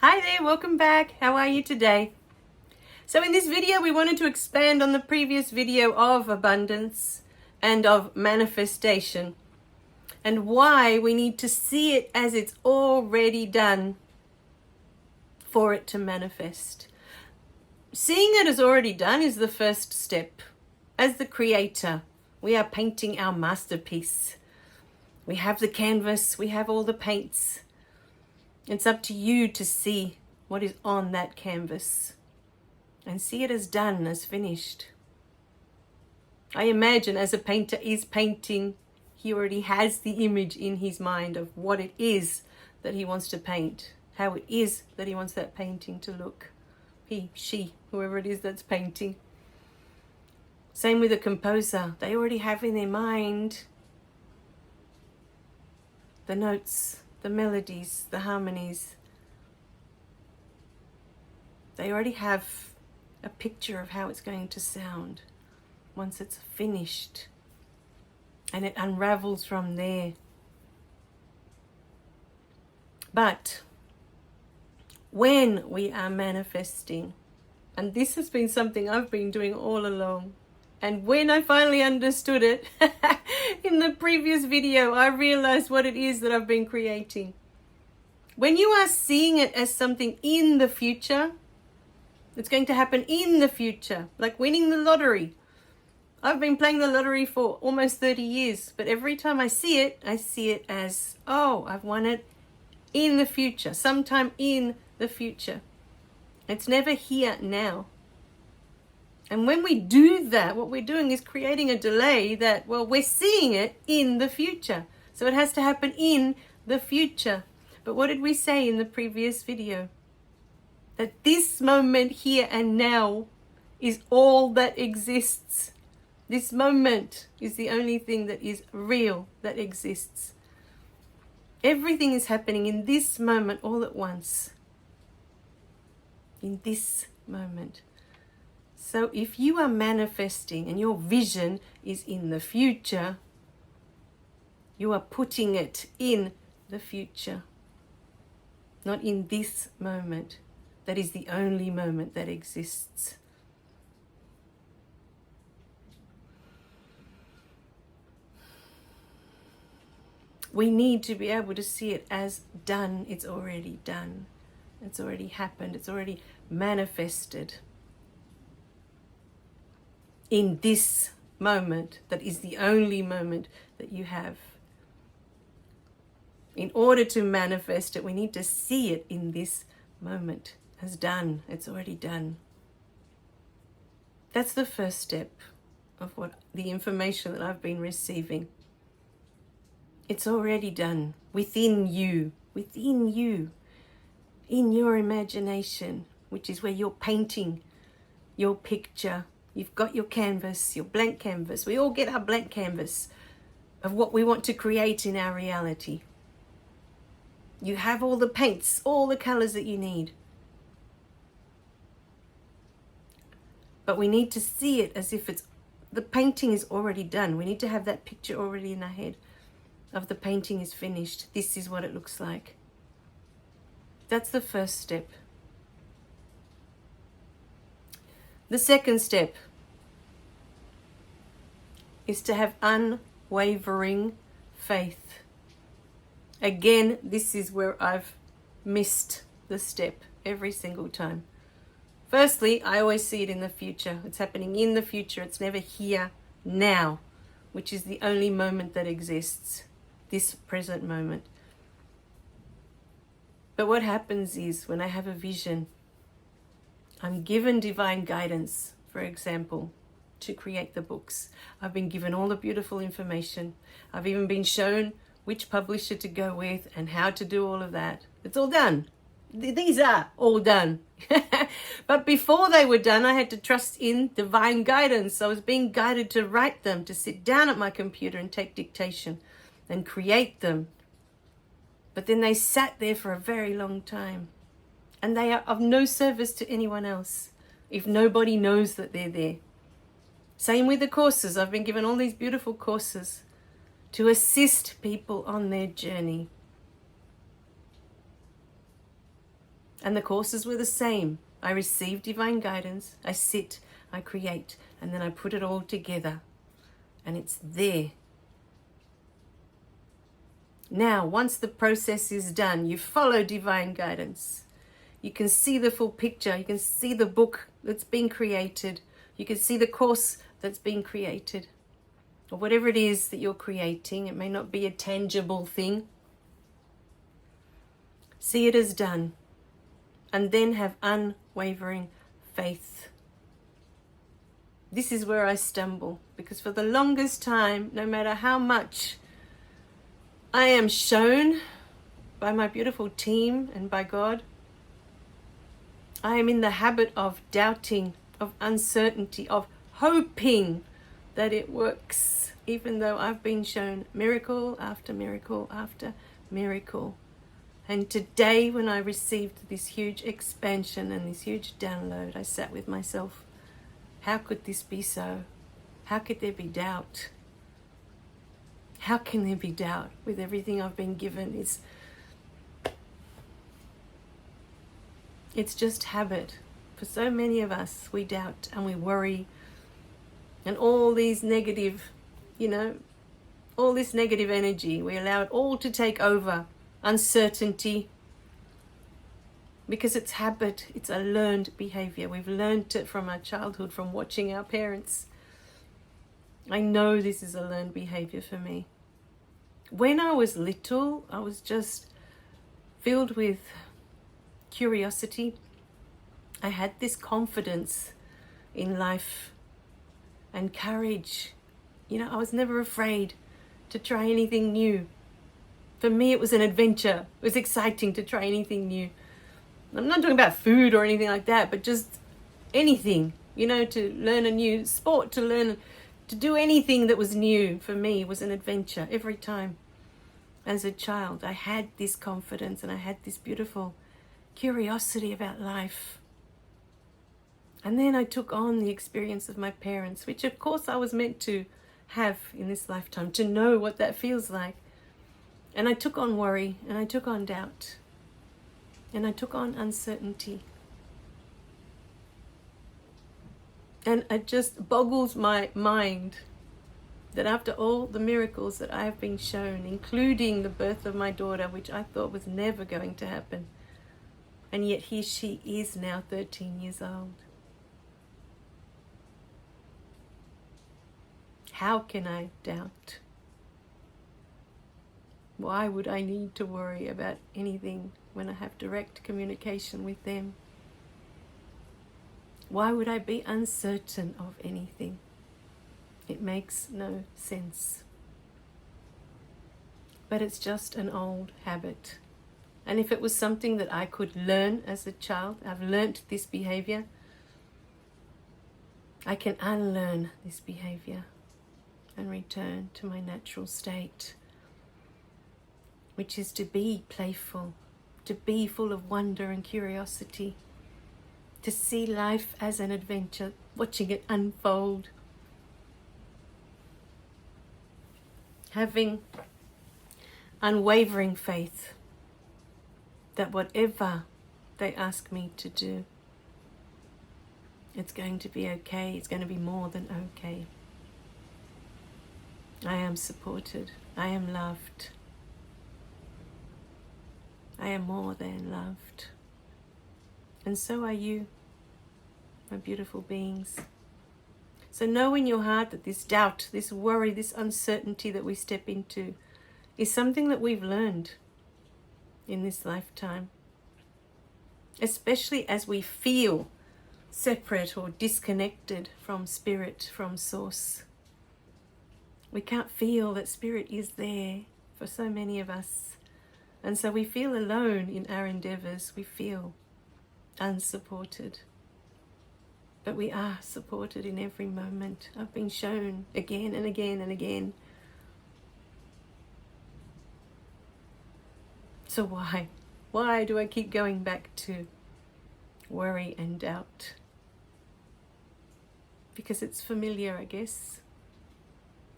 Hi there, welcome back. How are you today? So in this video, we wanted to expand on the previous video of abundance and of manifestation and why we need to see it as it's already done for it to manifest. Seeing it as already done is the first step. As the creator, we are painting our masterpiece. We have the canvas, we have all the paints. It's up to you to see what is on that canvas and see it as done, as finished. I imagine as a painter is painting, he already has the image in his mind of what it is that he wants to paint, how it is that he wants that painting to look. He, she, whoever it is that's painting. Same with a composer. They already have in their mind the notes, the melodies, the harmonies. They already have a picture of how it's going to sound once it's finished, and it unravels from there. But when we are manifesting, and this has been something I've been doing all along, and when I finally understood it in the previous video, I realized what it is that I've been creating. When you are seeing it as something in the future, it's going to happen in the future, like winning the lottery. I've been playing the lottery for almost 30 years, but every time I see it as, oh, I've won it in the future, sometime in the future. It's never here now. And when we do that, what we're doing is creating a delay that, well, we're seeing it in the future. So it has to happen in the future. But what did we say in the previous video? That this moment here and now is all that exists. This moment is the only thing that is real, that exists. Everything is happening in this moment all at once. In this moment. So if you are manifesting and your vision is in the future, you are putting it in the future, not in this moment. That is the only moment that exists. We need to be able to see it as done. It's already done. It's already happened. It's already manifested. In this moment, that is the only moment that you have. In order to manifest it, we need to see it in this moment as done. It's already done. That's the first step of what the information that I've been receiving. It's already done within you, in your imagination, which is where you're painting your picture. You've got your canvas, your blank canvas. We all get our blank canvas of what we want to create in our reality. You have all the paints, all the colors that you need. But we need to see it as if the painting is already done. We need to have that picture already in our head of the painting is finished. This is what it looks like. That's the first step. The second step is to have unwavering faith. Again, this is where I've missed the step every single time. Firstly, I always see it in the future. It's happening in the future. It's never here now, which is the only moment that exists, this present moment. But what happens is when I have a vision, I'm given divine guidance, for example, to create the books. I've been given all the beautiful information. I've even been shown which publisher to go with and how to do all of that. It's all done. These are all done. But before they were done, I had to trust in divine guidance. I was being guided to write them, to sit down at my computer and take dictation and create them. But then they sat there for a very long time. And they are of no service to anyone else if nobody knows that they're there. Same with the courses. I've been given all these beautiful courses to assist people on their journey. And the courses were the same. I receive divine guidance, I sit, I create, and then I put it all together. And it's there. Now, once the process is done, you follow divine guidance. You can see the full picture. You can see the book that's been created. You can see the course that's been created. Or whatever it is that you're creating. It may not be a tangible thing. See it as done. And then have unwavering faith. This is where I stumble. Because for the longest time, no matter how much I am shown by my beautiful team and by God, I am in the habit of doubting, of uncertainty, of hoping that it works, even though I've been shown miracle after miracle after miracle. And today, when I received this huge expansion and this huge download, I sat with myself. How could this be so? How could there be doubt? How can there be doubt with everything I've been given? It's just habit. For so many of us, we doubt and we worry. And all these negative, all this negative energy, we allow it all to take over. Uncertainty. Because it's habit. It's a learned behavior. We've learned it from our childhood, from watching our parents. I know this is a learned behavior for me. When I was little, I was just filled with curiosity. I had this confidence in life and courage. I was never afraid to try anything new. For me, it was an adventure. It was exciting to try anything new. I'm not talking about food or anything like that, but just anything, to learn a new sport, to do anything that was new for me was an adventure every time. As a child, I had this confidence and I had this beautiful curiosity about life. And then I took on the experience of my parents, which of course I was meant to have in this lifetime, to know what that feels like. And I took on worry, and I took on doubt, and I took on uncertainty. And it just boggles my mind that after all the miracles that I have been shown, including the birth of my daughter, which I thought was never going to happen, and yet here she is now 13 years old. How can I doubt? Why would I need to worry about anything when I have direct communication with them? Why would I be uncertain of anything? It makes no sense. But it's just an old habit. And if it was something that I could learn as a child, I've learnt this behavior, I can unlearn this behavior and return to my natural state, which is to be playful, to be full of wonder and curiosity, to see life as an adventure, watching it unfold, having unwavering faith that whatever they ask me to do, it's going to be okay, it's going to be more than okay. I am supported, I am loved. I am more than loved. And so are you, my beautiful beings. So know in your heart that this doubt, this worry, this uncertainty that we step into is something that we've learned in this lifetime. Especially as we feel separate or disconnected from spirit, from source. We can't feel that spirit is there for so many of us. And so we feel alone in our endeavors. We feel unsupported. But we are supported in every moment. I've been shown again and again and again. So why? Why do I keep going back to worry and doubt? Because it's familiar, I guess.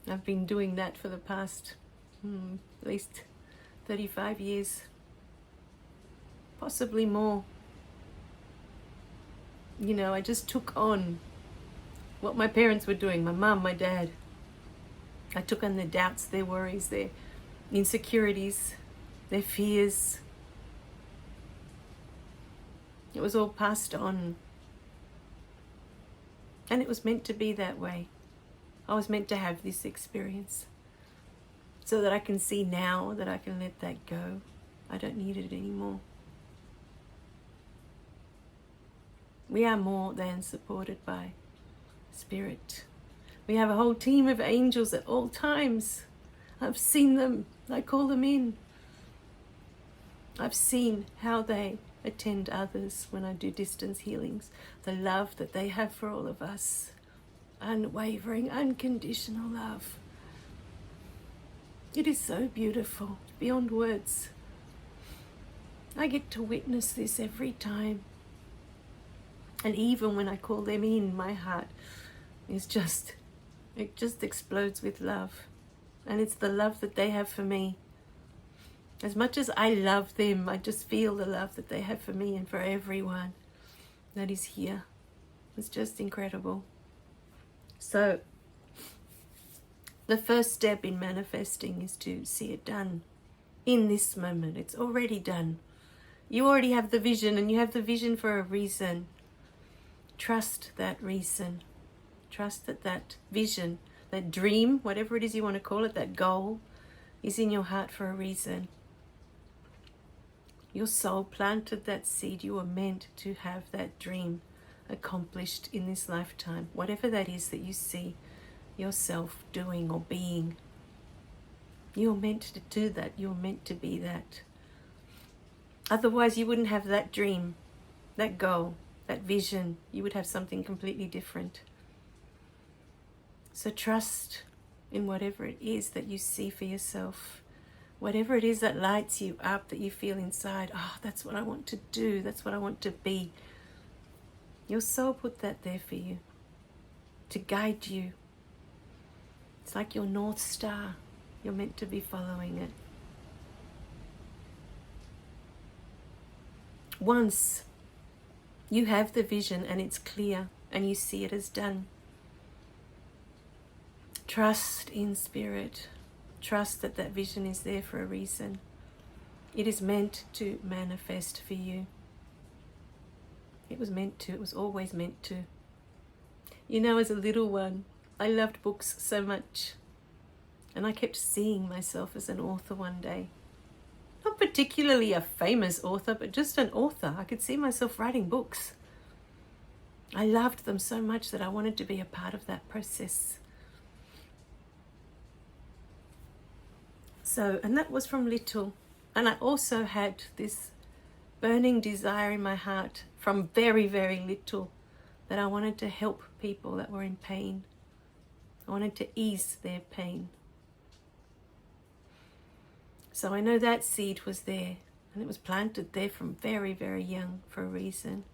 I've been doing that for the past at least 35 years, possibly more. I just took on what my parents were doing, my mum, my dad. I took on their doubts, their worries, their insecurities, their fears. It was all passed on. And it was meant to be that way. I was meant to have this experience so that I can see now that I can let that go. I don't need it anymore. We are more than supported by Spirit. We have a whole team of angels at all times. I've seen them. I call them in. I've seen how they attend others when I do distance healings. The love that they have for all of us. Unwavering, unconditional love. It is so beautiful, beyond words. I get to witness this every time. And even when I call them in, my heart is just explodes with love. And it's the love that they have for me. As much as I love them, I just feel the love that they have for me and for everyone that is here. It's just incredible. So, the first step in manifesting is to see it done in this moment. It's already done. You already have the vision, and you have the vision for a reason. Trust that reason. Trust that that vision, that dream, whatever it is you want to call it, that goal, is in your heart for a reason. Your soul planted that seed. You were meant to have that dream accomplished in this lifetime. Whatever that is that you see yourself doing or being. You're meant to do that. You're meant to be that. Otherwise, you wouldn't have that dream, that goal, that vision. You would have something completely different. So trust in whatever it is that you see for yourself. Whatever it is that lights you up, that you feel inside, oh, that's what I want to do. That's what I want to be. Your soul put that there for you, to guide you. It's like your North Star. You're meant to be following it. Once you have the vision and it's clear and you see it as done, trust in Spirit. Trust that that vision is there for a reason. It is meant to manifest for you. It was meant to. It was always meant to. As a little one, I loved books so much. And I kept seeing myself as an author one day. Not particularly a famous author, but just an author. I could see myself writing books. I loved them so much that I wanted to be a part of that process. And that was from little. And I also had this burning desire in my heart from very, very little that I wanted to help people that were in pain. I wanted to ease their pain. So I know that seed was there, and it was planted there from very, very young for a reason.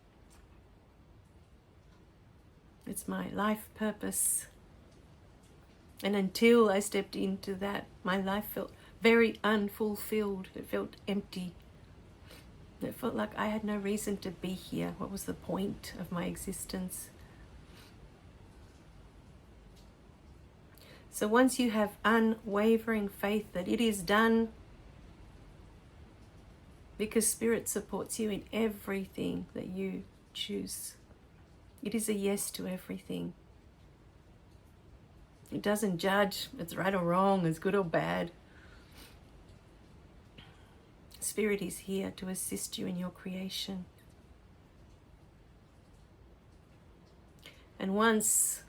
It's my life purpose. And until I stepped into that, my life felt very unfulfilled. It felt empty. It felt like I had no reason to be here. What was the point of my existence? So once you have unwavering faith that it is done, because Spirit supports you in everything that you choose. It is a yes to everything. It doesn't judge it's right or wrong, it's good or bad. Spirit is here to assist you in your creation. And once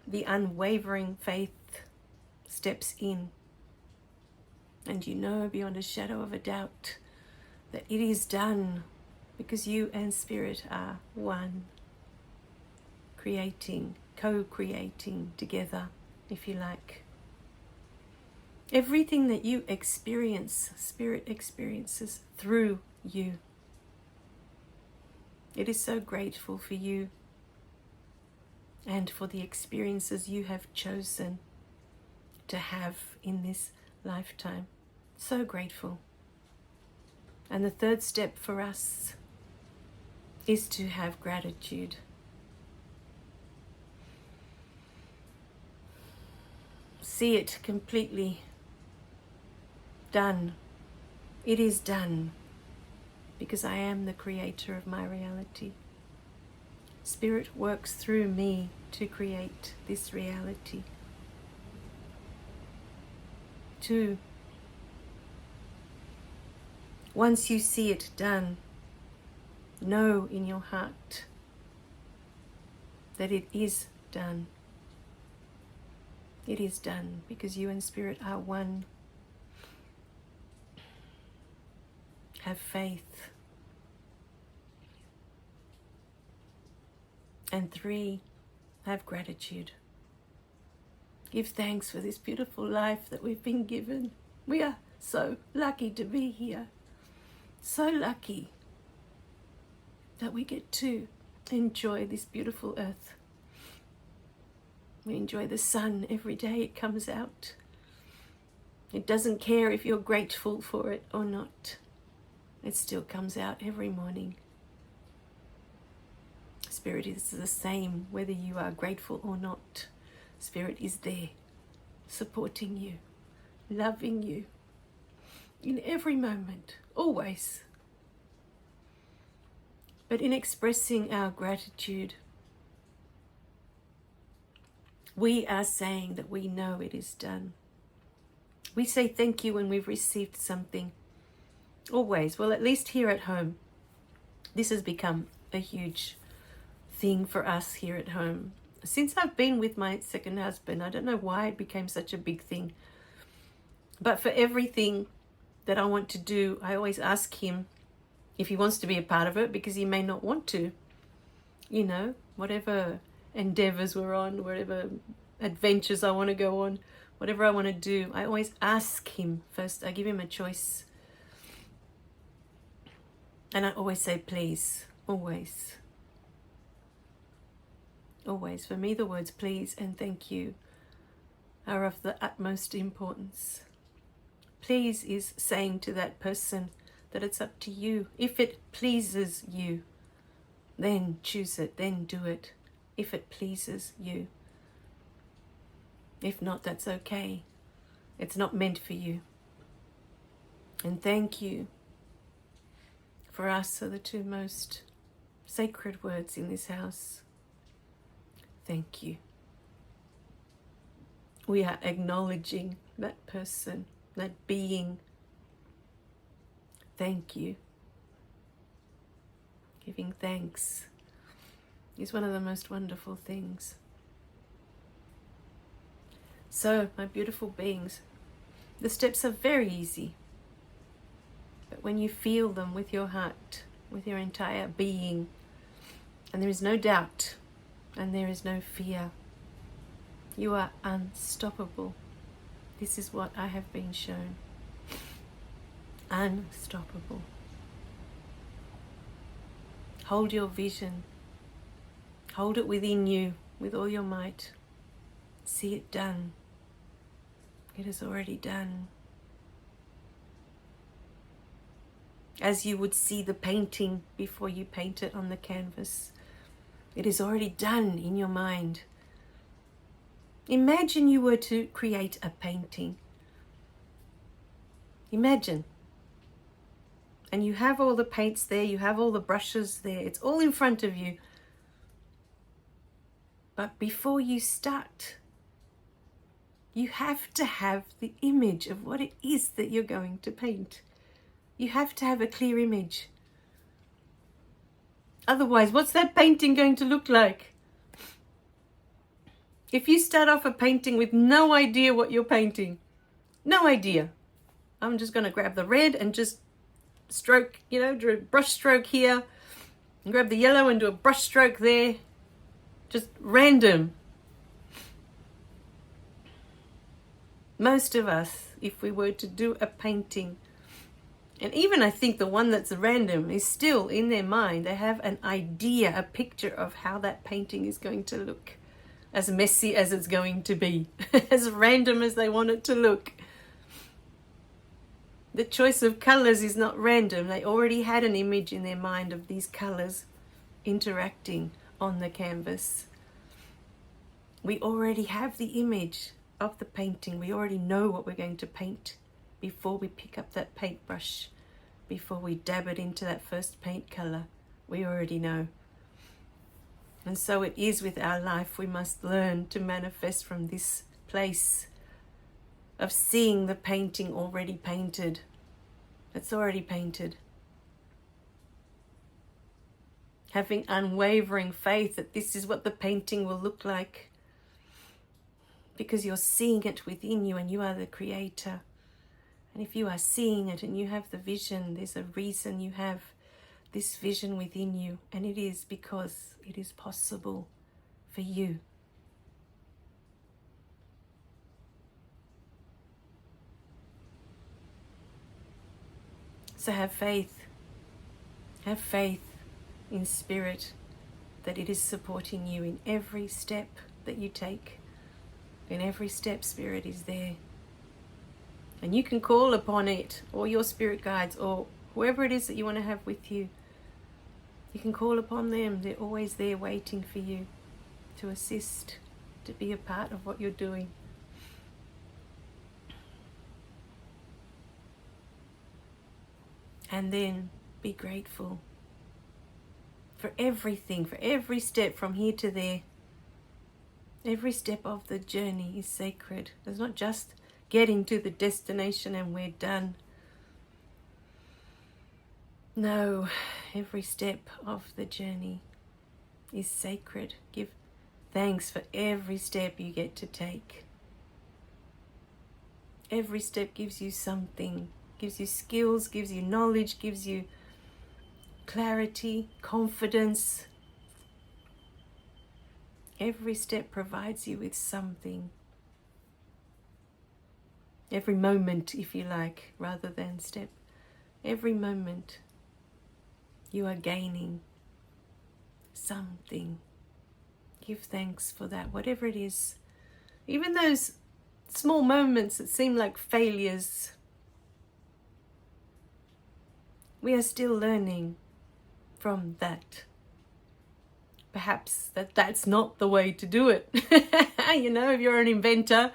the unwavering faith steps in, and you know beyond a shadow of a doubt that it is done, because you and Spirit are one, creating, co-creating together, if you like. Everything that you experience, Spirit experiences through you. It is so grateful for you and for the experiences you have chosen to have in this lifetime. So grateful. And the third step for us is to have gratitude. See it completely done. It is done because I am the creator of my reality. Spirit works through me to create this reality. 2, once you see it done, know in your heart that it is done. It is done because you and Spirit are one. Have faith. And 3, have gratitude. Give thanks for this beautiful life that we've been given. We are so lucky to be here. So lucky that we get to enjoy this beautiful earth. We enjoy the sun every day it comes out. It doesn't care if you're grateful for it or not. It still comes out every morning. Spirit is the same whether you are grateful or not. Spirit is there, supporting you, loving you in every moment, always. But in expressing our gratitude, we are saying that we know it is done. We say thank you when we've received something. Always. Well, at least here at home. This has become a huge thing for us here at home. Since I've been with my second husband, I don't know why it became such a big thing. But for everything that I want to do, I always ask him if he wants to be a part of it, because he may not want to. You know, whatever endeavors we're on, whatever adventures I want to go on, whatever I want to do, I always ask him first. I give him a choice. And I always say, please, always. Always. For me, the words please and thank you are of the utmost importance. Please is saying to that person that it's up to you. If it pleases you, then choose it, then do it. If it pleases you. If not, that's okay. It's not meant for you. And thank you for us are the 2 most sacred words in this house. Thank you. We are acknowledging that person, that being. Thank you. Giving thanks is one of the most wonderful things. So, my beautiful beings, the steps are very easy. But when you feel them with your heart, with your entire being, and there is no doubt, and there is no fear, you are unstoppable. This is what I have been shown. Unstoppable. Hold your vision. Hold it within you with all your might. See it done. It is already done. As you would see the painting before you paint it on the canvas. It is already done in your mind. Imagine you were to create a painting. Imagine. And you have all the paints there, you have all the brushes there, it's all in front of you. But before you start, you have to have the image of what it is that you're going to paint. You have to have a clear image. Otherwise, what's that painting going to look like? If you start off a painting with no idea what you're painting, no idea. I'm just going to grab the red and just stroke, do a brush stroke here, and grab the yellow and do a brush stroke there. Just random. Most of us, if we were to do a painting, and even I think the one that's random is still in their mind. They have an idea, a picture of how that painting is going to look. As messy as it's going to be. As random as they want it to look. The choice of colors is not random. They already had an image in their mind of these colors. interacting on the canvas. We already have the image of the painting. We already know what we're going to paint before we pick up that paintbrush, before we dab it into that first paint color. We already know. And so it is with our life. We must learn to manifest from this place of seeing the painting already painted. It's already painted. Having unwavering faith that this is what the painting will look like, because you're seeing it within you and you are the creator. And if you are seeing it and you have the vision, there's a reason you have this vision within you, and it is because it is possible for you. So have faith. Have faith in spirit that it is supporting you in every step that you take. In every step, spirit is there. And you can call upon it, or your spirit guides, or whoever it is that you want to have with you. You can call upon them. They're always there waiting for you to assist, to be a part of what you're doing. And then be grateful for everything, for every step from here to there. Every step of the journey is sacred. It's not just getting to the destination and we're done. No, every step of the journey is sacred. Give thanks for every step you get to take. Every step gives you something, gives you skills, gives you knowledge, gives you clarity, confidence. Every step provides you with something. Every moment, if you like, rather than step. Every moment you are gaining something. Give thanks for that, whatever it is. Even those small moments that seem like failures, we are still learning from that. Perhaps that's not the way to do it. You know, if you're an inventor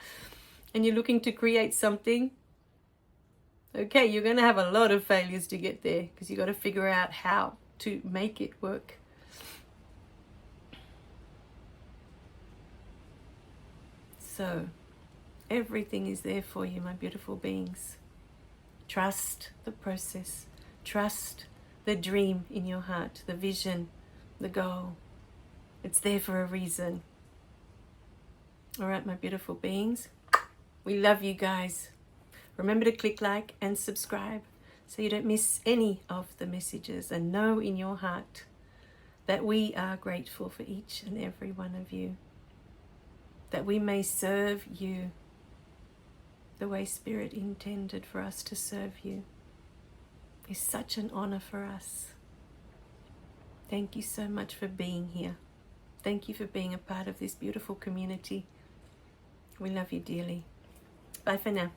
and you're looking to create something, okay, you're going to have a lot of failures to get there, because you've got to figure out how to make it work. So, everything is there for you, my beautiful beings. Trust the process. Trust the dream in your heart, the vision, the goal. It's there for a reason. All right, my beautiful beings. We love you guys. Remember to click like and subscribe so you don't miss any of the messages, and know in your heart that we are grateful for each and every one of you, that we may serve you the way Spirit intended for us to serve you. It's such an honor for us. Thank you so much for being here. Thank you for being a part of this beautiful community. We love you dearly. Bye for now.